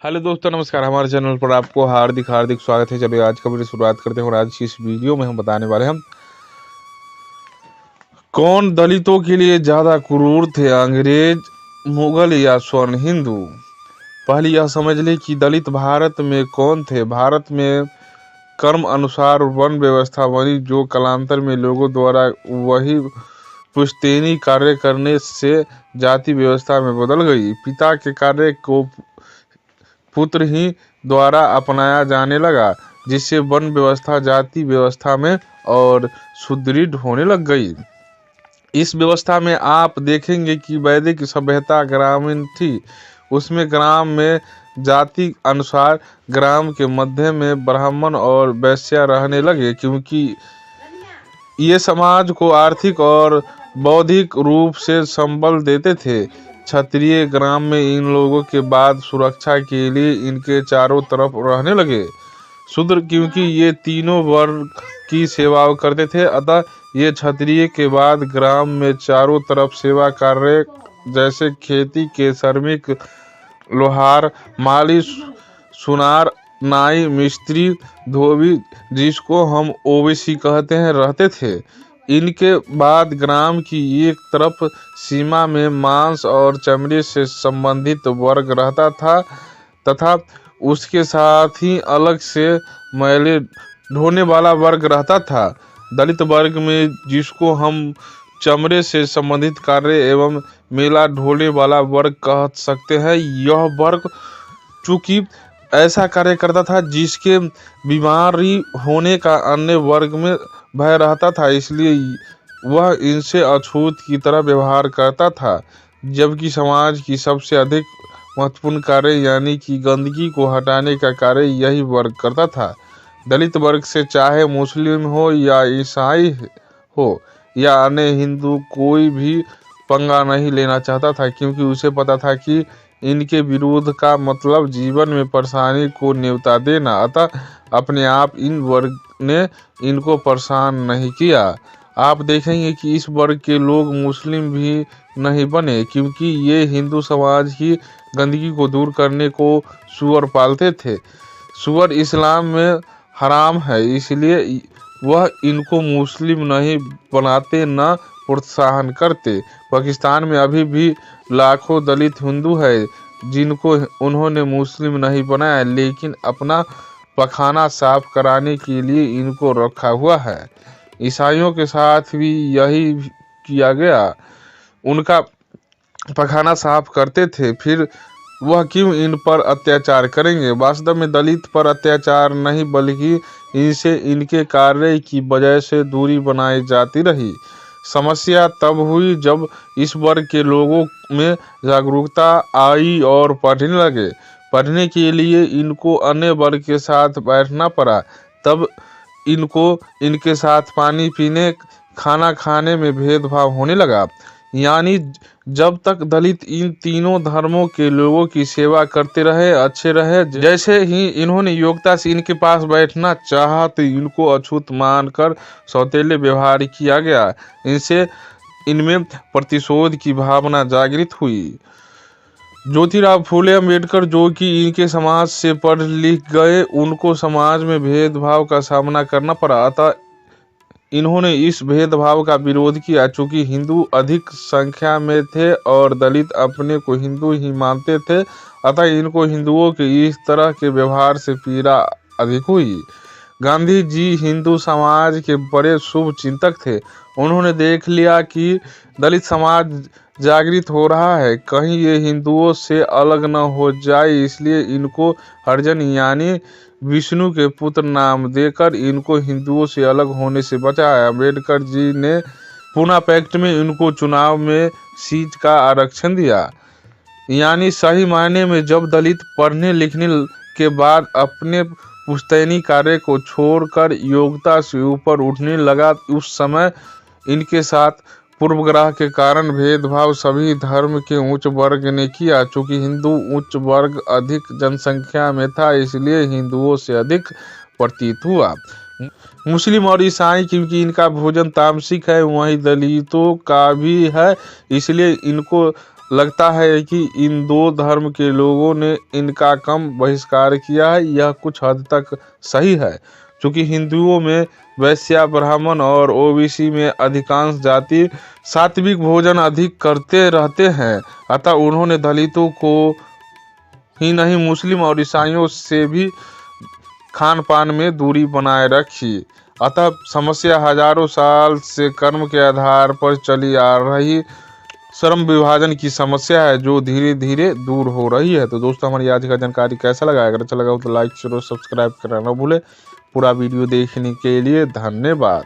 Hello दोस्तों, नमस्कार। हमारे चैनल पर आपको हार्दिक हार्दिक स्वागत है। चलिए आज का वीडियो शुरुआत करते हैं और आज की इस वीडियो में हम बताने वाले हैं कौन दलितों के लिए ज़्यादा क्रूर थे, अंग्रेज, मुगल या स्वर्ण हिंदू। पहले यह समझ लें कि दलित भारत में कौन थे। भारत में कर्म अनुसार वन व्यवस्था बनी, जो कालांतर में लोगों द्वारा वही पुश्तैनी कार्य करने से जाति व्यवस्था में बदल गई। पिता के कार्य को पुत्र ही द्वारा अपनाया जाने लगा, जिससे वर्ण व्यवस्था जाति व्यवस्था में और सुदृढ़ होने लग गई। इस व्यवस्था में आप देखेंगे कि वैदिक सभ्यता ग्रामीण थी। उसमें ग्राम में जाति अनुसार ग्राम के मध्य में ब्राह्मण और वैश्य रहने लगे, क्योंकि ये समाज को आर्थिक और बौद्धिक रूप से संबल देते थे। क्षत्रिय ग्राम में इन लोगों के बाद सुरक्षा के लिए इनके चारों तरफ रहने लगे। शूद्र क्योंकि ये तीनों वर्ग की सेवा करते थे, अतः ये क्षत्रिय के बाद ग्राम में चारों तरफ सेवा कार्य जैसे खेती के श्रमिक, लोहार, माली, सुनार, नाई, मिस्त्री, धोबी, जिसको हम ओबीसी कहते हैं, रहते थे। इनके बाद ग्राम की एक तरफ सीमा में मांस और चमड़े से संबंधित वर्ग रहता था तथा उसके साथ ही अलग से मैले ढोने वाला वर्ग रहता था। दलित वर्ग में, जिसको हम चमड़े से संबंधित कार्य एवं मेला ढोने वाला वर्ग कह सकते हैं, यह वर्ग चूंकि ऐसा कार्य करता था जिसके बीमारी होने का अन्य वर्ग में भय रहता था, इसलिए वह इनसे अछूत की तरह व्यवहार करता था। जबकि समाज की सबसे अधिक महत्वपूर्ण कार्य यानी कि गंदगी को हटाने का कार्य यही वर्ग करता था। दलित वर्ग से चाहे मुस्लिम हो या ईसाई हो या अन्य हिंदू, कोई भी पंगा नहीं लेना चाहता था, क्योंकि उसे पता था कि इनके विरोध का मतलब जीवन में परेशानी को न्योता देना। अतः अपने आप इन वर्ग ने इनको परेशान नहीं किया। आप देखेंगे कि इस वर्ग के लोग मुस्लिम भी नहीं बने, क्योंकि ये हिंदू समाज की गंदगी को दूर करने को सूअर पालते थे। सूअर इस्लाम में हराम है, इसलिए वह इनको मुस्लिम नहीं बनाते, न प्रोत्साहन करते। पाकिस्तान में अभी भी लाखों दलित हिंदू है, जिनको उन्होंने मुस्लिम नहीं बनाया, लेकिन अपना पखाना साफ कराने के लिए इनको रखा हुआ है। ईसाइयों के साथ भी यही किया गया। उनका पखाना साफ करते थे, फिर वह क्यों इन पर अत्याचार करेंगे। वास्तव में दलित पर अत्याचार नहीं, बल्कि इनसे इनके कार्य की वजह से दूरी बनाई जाती रही। समस्या तब हुई जब इस वर्ग के लोगों में जागरूकता आई और पढ़ने लगे। पढ़ने के लिए इनको अन्य वर्ग के साथ बैठना पड़ा। तब इनको इनके साथ पानी पीने, खाना खाने में भेदभाव होने लगा। यानी जब तक दलित इन तीनों धर्मों के लोगों की सेवा करते रहे, अच्छे रहे, जैसे ही इन्होंने योग्यता से इनके पास बैठना चाहा तो इनको अछूत मानकर सौतेले व्यवहार किया गया। इनसे इनमें प्रतिशोध की भावना जागृत हुई। ज्योतिराव फूले अम्बेडकर, जो कि इनके समाज से पढ़ लिख गए, उनको समाज में भेदभाव का सामना करना पड़ा। अतः इन्होंने इस भेदभाव का विरोध किया। चूंकि हिंदू अधिक संख्या में थे और दलित अपने को हिंदू ही मानते थे, अतः इनको हिंदुओं के इस तरह के व्यवहार से पीड़ा अधिक हुई। गांधी जी हिंदू समाज के बड़े शुभ चिंतक थे। उन्होंने देख लिया कि दलित समाज जागृत हो रहा है, कहीं ये हिंदुओं से अलग न हो जाए, इसलिए इनको हरिजन यानी विष्णु के पुत्र नाम देकर इनको हिंदुओं से अलग होने से बचाया। अम्बेडकर जी ने पूना पैक्ट में इनको चुनाव में सीट का आरक्षण दिया। यानी सही मायने में जब दलित पढ़ने लिखने के बाद अपने पुश्तैनी कार्य को छोड़कर योग्यता से ऊपर उठने लगा, उस समय इनके साथ पूर्वग्रह के कारण भेदभाव सभी धर्म के उच्च वर्ग ने किया। चूंकि हिंदू उच्च वर्ग अधिक जनसंख्या में था, इसलिए हिंदुओं से अधिक प्रतीत हुआ। मुस्लिम और ईसाई, क्योंकि इनका भोजन तामसिक है, वहीं दलितों का भी है, इसलिए इनको लगता है कि इन दो धर्म के लोगों ने इनका कम बहिष्कार किया है। यह कुछ हद तक सही है, क्योंकि हिंदुओं में वैश्य, ब्राह्मण और ओबीसी में अधिकांश जाति सात्विक भोजन अधिक करते रहते हैं। अतः उन्होंने दलितों को ही नहीं, मुस्लिम और ईसाइयों से भी खान पान में दूरी बनाए रखी। अतः समस्या हजारों साल से कर्म के आधार पर चली आ रही श्रम विभाजन की समस्या है, जो धीरे धीरे दूर हो रही है। तो दोस्तों, हमारी आज का जानकारी कैसा लगा? अगर अच्छा लगा हो तो लाइक, शेयर और सब्सक्राइब करना ना भूले। पूरा वीडियो देखने के लिए धन्यवाद।